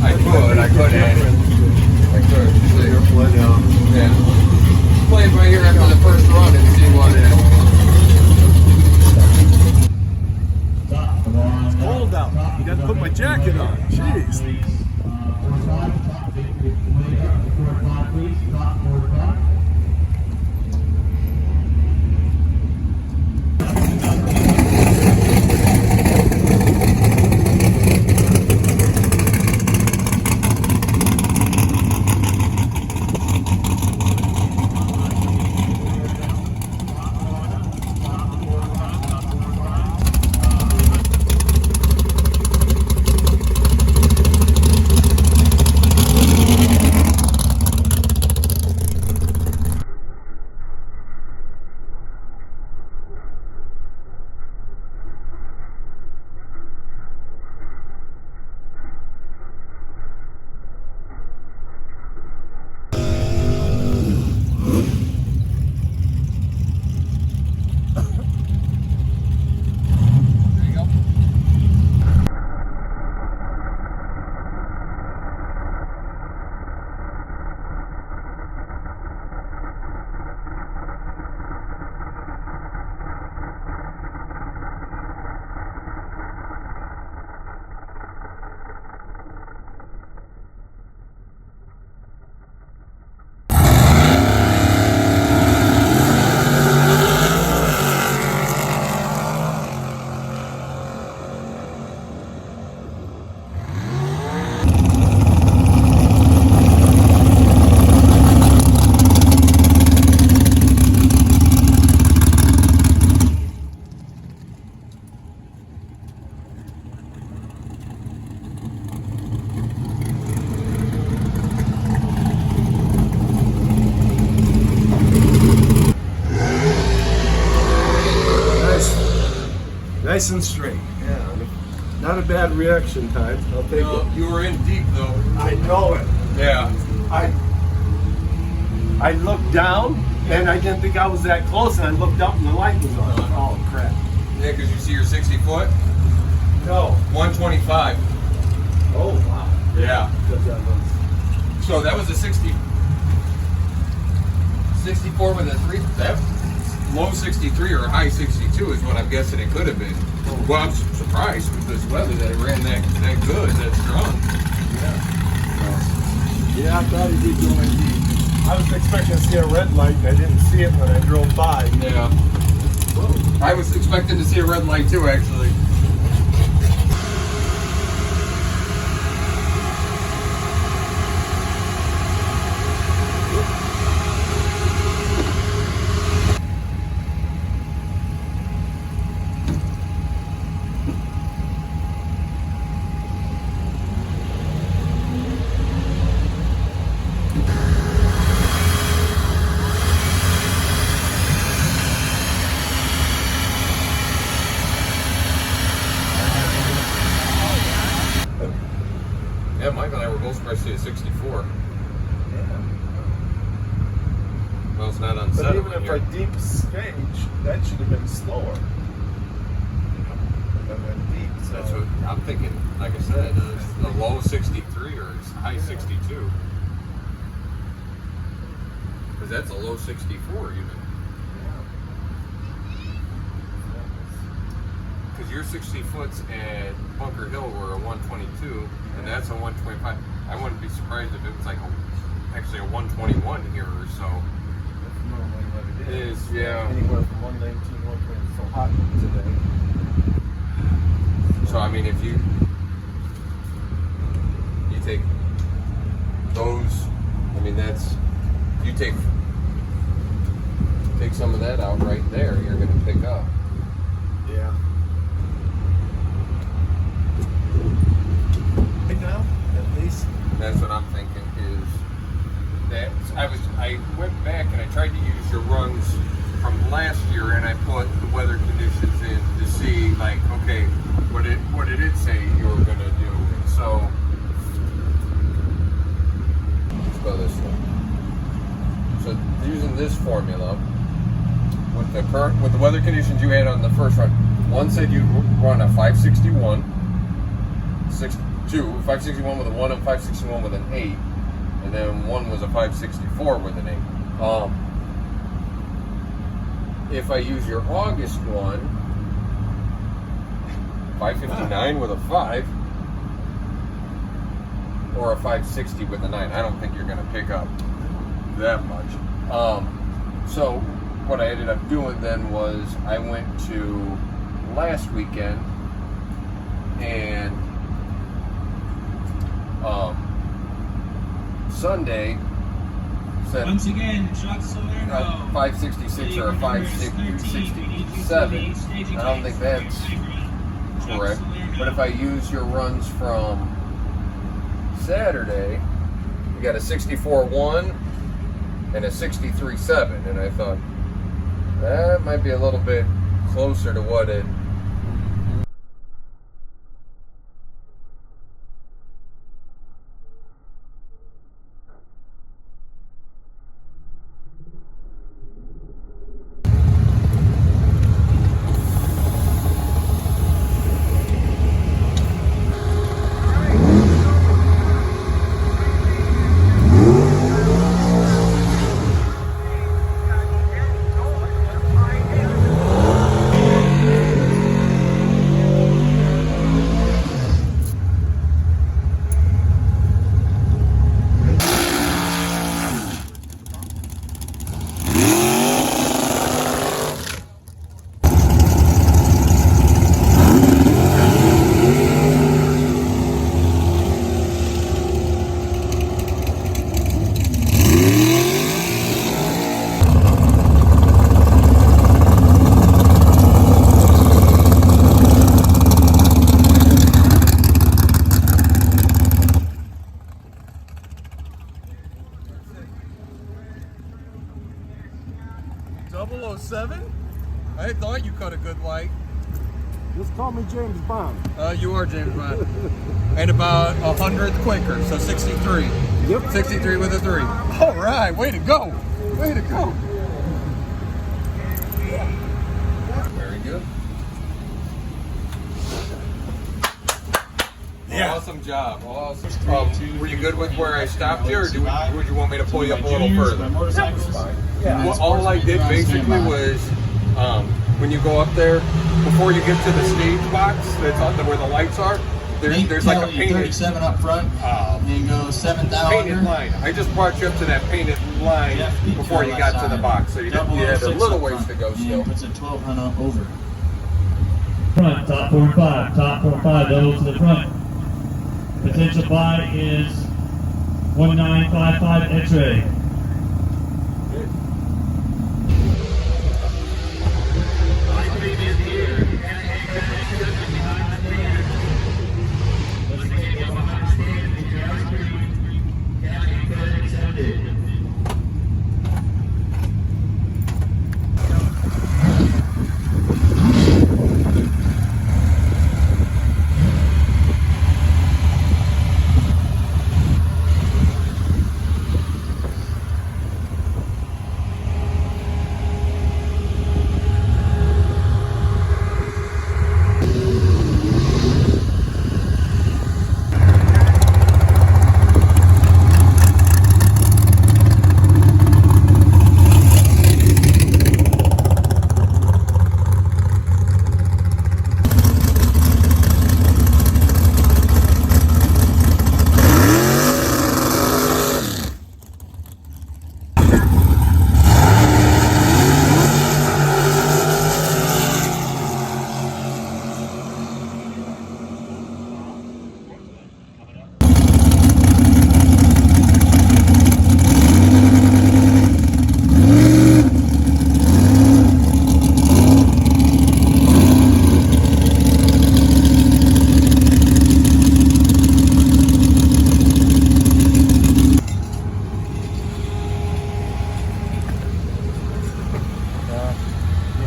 I could. I could. See. Yeah. Play it right here after the first run and see what it is. It's cold out. You got to put my jacket on. Jeez. Nice and straight. Yeah. Not a bad reaction time. I'll take it. You were in deep though. I know it. Yeah. I looked down and I didn't think I was that close, and I looked up and the light was on. Oh crap. Yeah, because you see your 60 foot? No. 125. Oh wow. Yeah. So that was a 64 with a 3. That low 63 or high 62 is what I'm guessing it could have been. Well, I'm surprised with this weather that it ran that good, that strong. Yeah, I thought he did go in deep. I was expecting to see a red light, and I didn't see it when I drove by. Yeah. Whoa. I was expecting to see a red light too, actually. Yeah, Michael and I were both surprised to see a 64. Yeah. Well, it's not But unsettling even if here. a deep stage, that should have been slower. Than deep. So. That's what I'm thinking. Like I said, a low 63 or a high 62. Because that's a low 64 even. Because your 60 foots at Bunker Hill were a 122, and that's a 125. I wouldn't be surprised if it was like actually a 121 here or so. That's normally what it is. Yeah. Anywhere from 119, 120. It's so hot today. So I mean, if you take those, I mean that's you take some of that out right there, you're going to pick up. Yeah. Right now, at least. That's what I'm thinking is that I went back and I tried to use your runs from last year, and I put the weather conditions in to see like, okay, what did it say you were going to do? And so let's go this way. So using this formula with the weather conditions you had on the first run, one said you run a 561, two, 561 with a 1 and 561 with an 8, and then one was a 564 with an 8. If I use your August one, 559 with a 5, or a 560 with a 9, I don't think you're going to pick up that much. So what I ended up doing then was I went to last weekend and Sunday said once again, shots to there a 566 or a 567. I don't think that's correct. But if I use your runs from Saturday, you got a 64.1 and a 63.7, and I thought that might be a little bit closer to what it. I thought you cut a good light. Just call me James Bond. You are James Bond. And about 100th quicker, so 63. Yep. 63 with a 3. All right, way to go. Way to go. Very good. Yeah. Awesome job. Awesome. Were you good with where I stopped you, or would you want me to pull you up a little further? That was fine. Yeah. Well, all I did basically was, when you go up there, before you get to the stage box that's on where the lights are, there's like a painted 37 up front. And you go 7,000. painted line. I just brought you up to that painted line before you got to the box, so you had a little ways to go still. Puts a 1,200 over. Front, top 4 and 5, top 4 and 5, those to the front. Potential buy is 1955 X-ray.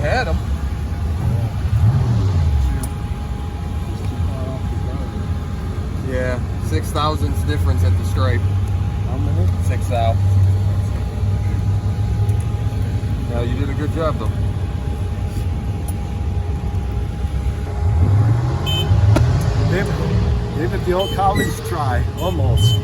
Had them. Yeah, 6,000's difference at the stripe. How many? 6,000. Yeah, you did a good job though. David the old college try, almost.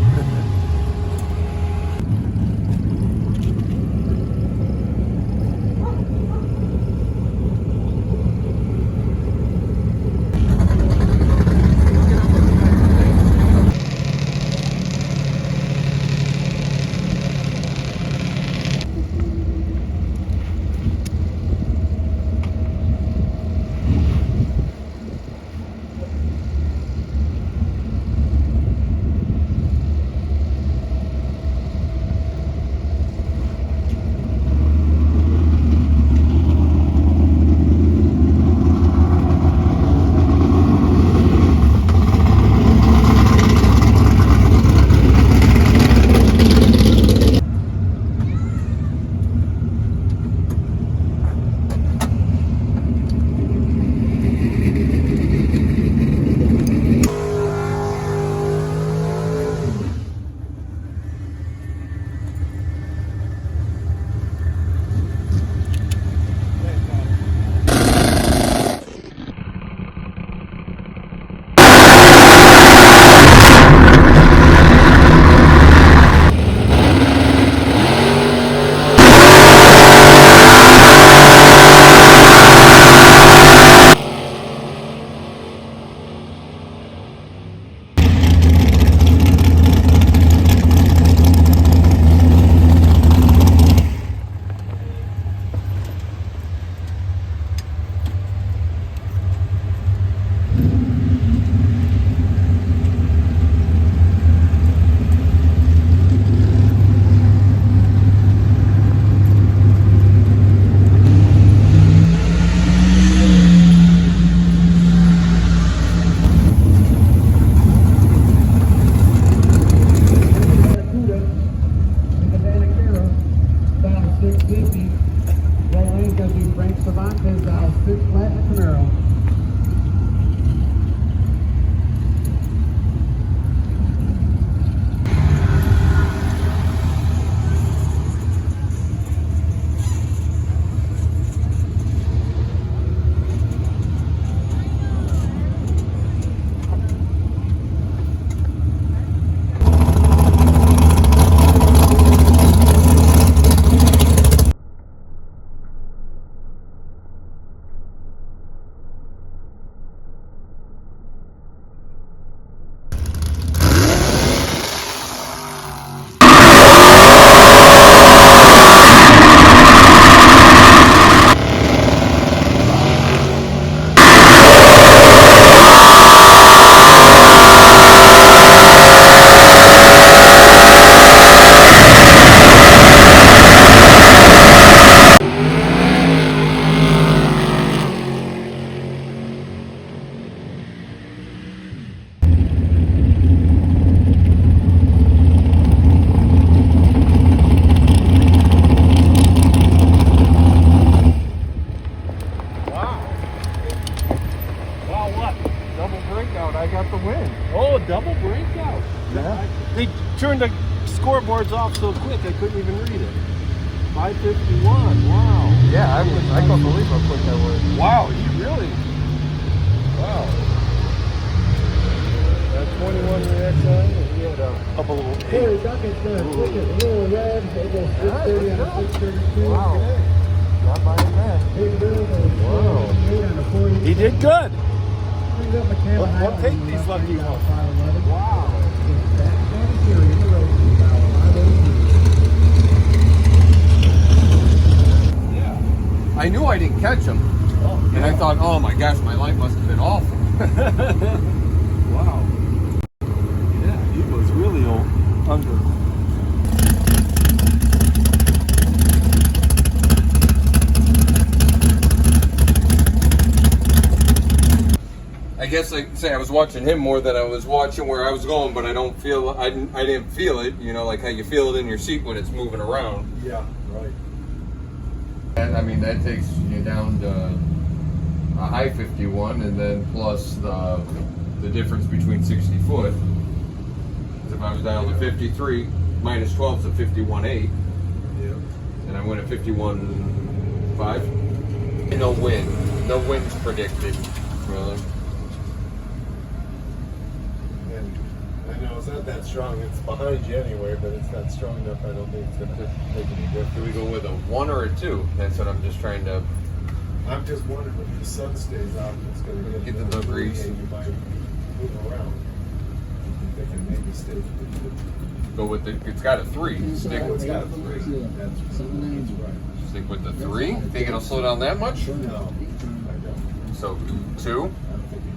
They turned the scoreboards off so quick I couldn't even read it. 551. Wow. Yeah, I can't believe how quick that was. Wow, he really. Wow. 21 reacts on, and he had a couple of. Harry Duncan's gonna stick it a little red. They go 630 on a 632. Wow. Not by a man. Wow. He did good. What take these lucky ones? Wow. I knew I didn't catch him, and I thought, oh my gosh, my light must have been awful. Wow. Yeah, he was really under. I guess I say I was watching him more than I was watching where I was going, but I didn't feel it, you know, like how you feel it in your seat when it's moving around. Yeah, right. And I mean, that takes you down to a high 51, and then plus the difference between 60 foot. If I was down to 53, minus 12 is a 51.8. Yeah. And I went at 51.5. No wind. No wind's predicted. Really. And I know, it's not that strong. It's behind you anyway, but it's not strong enough. I don't think it's going to make any difference. Do we go with a 1 or a 2? That's what I'm just trying to. I'm just wondering if the sun stays out, it's going to Get the grease. And you might move around. They can maybe stay. Go with the. It's got a 3. Stick It's with got a 3. That's right. Stick with the 3. Think it'll slow down that much? No, I don't. So 2. I'm thinking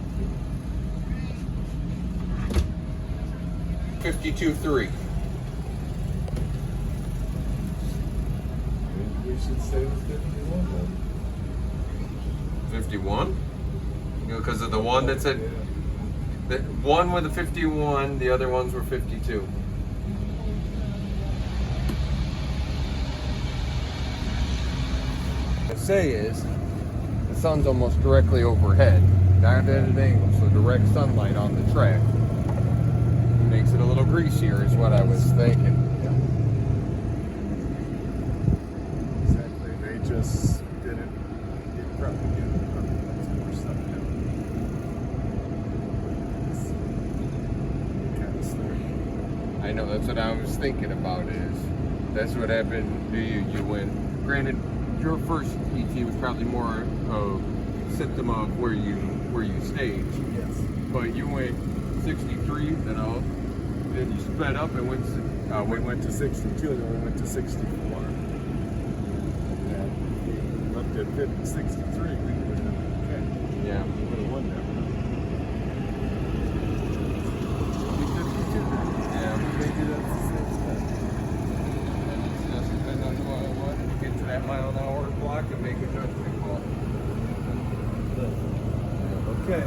52.3. maybe we should stay with 51 then. 51. Because of the one that said. Yeah. The one with a 51. The other ones were 52. Say is the sun's almost directly overhead, not at an angle, so direct sunlight on the track makes it a little greasier, is what I was thinking. Exactly. They just didn't get probably some more stuff down. Kind of slurry. I know, that's what I was thinking about. Is that's what happened to you? You went. Granted, your first ET was probably more of a symptom of where you staged. Yes. But you went 63, then you sped up and went. We went to 62, and then we went to 64. And up to 50, 63, we would have been okay. Yeah. We would have won that one. Yeah. Maybe that's the same stuff. And it's just depends on what you get to that mile an hour block and make a judgment call. Okay.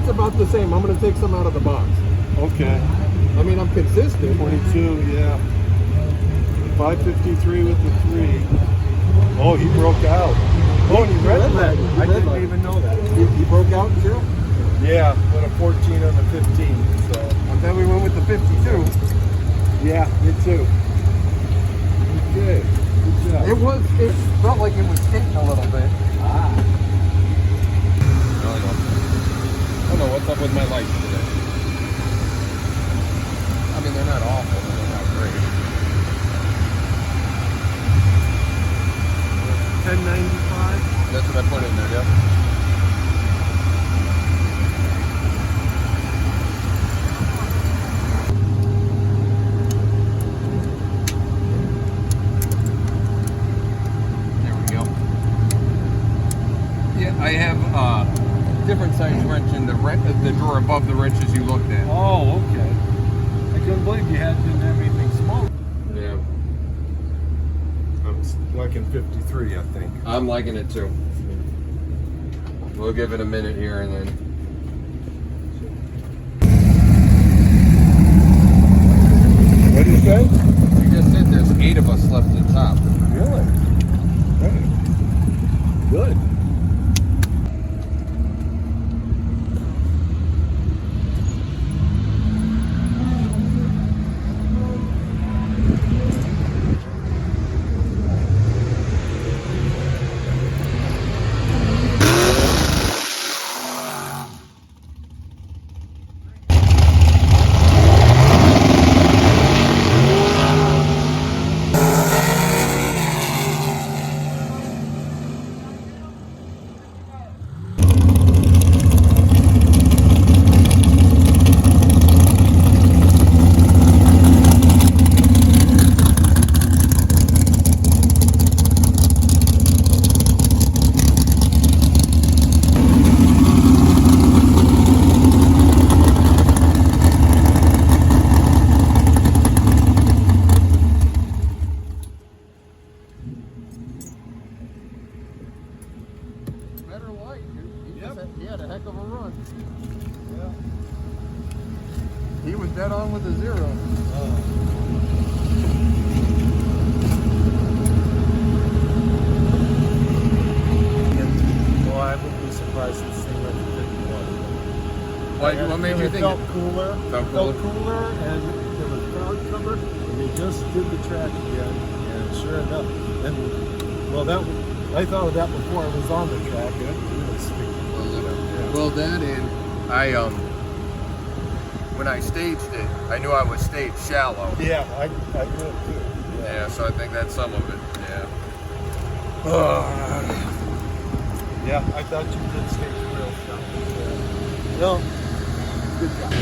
About the same. I'm going to take some out of the box. Okay. I mean, I'm consistent. 22, yeah. 553 with the 3. Oh, he broke out. Oh, he read that. I didn't even know that. He broke out in 0? Yeah, with a 14 on the 15. So I'm glad we went with the 52. yeah, me too. Okay. Good job. It felt like it was hitting a little bit. I don't know what's up with my lights today. I mean, they're not awful, but they're not great. 1095. That's what I put in there, yeah. There we go. Yeah, I have different size wrench in the drawer above the wrenches you looked at. Oh, okay. I couldn't believe you didn't have anything small. Yeah. I'm liking 53, I think. I'm liking it too. We'll give it a minute here and then. What is Okay. You just said there's 8 of us left at the top. Really? Hey. Good. Better light, dude. He had a heck of a run. Yeah. He was dead on with a 0. Well, I wouldn't be surprised if this thing went to 51. What made you It think felt it? cooler. Felt cooler, and there was cloud cover, and they just did the track again, and sure enough, and well, I thought of that before I was on the track, and it really sticky. Well, that and when I staged it, I knew I was staged shallow. Yeah, I did too. Yeah, so I think that's some of it. Yeah. Yeah, I thought you did stage real shallow. No, good job.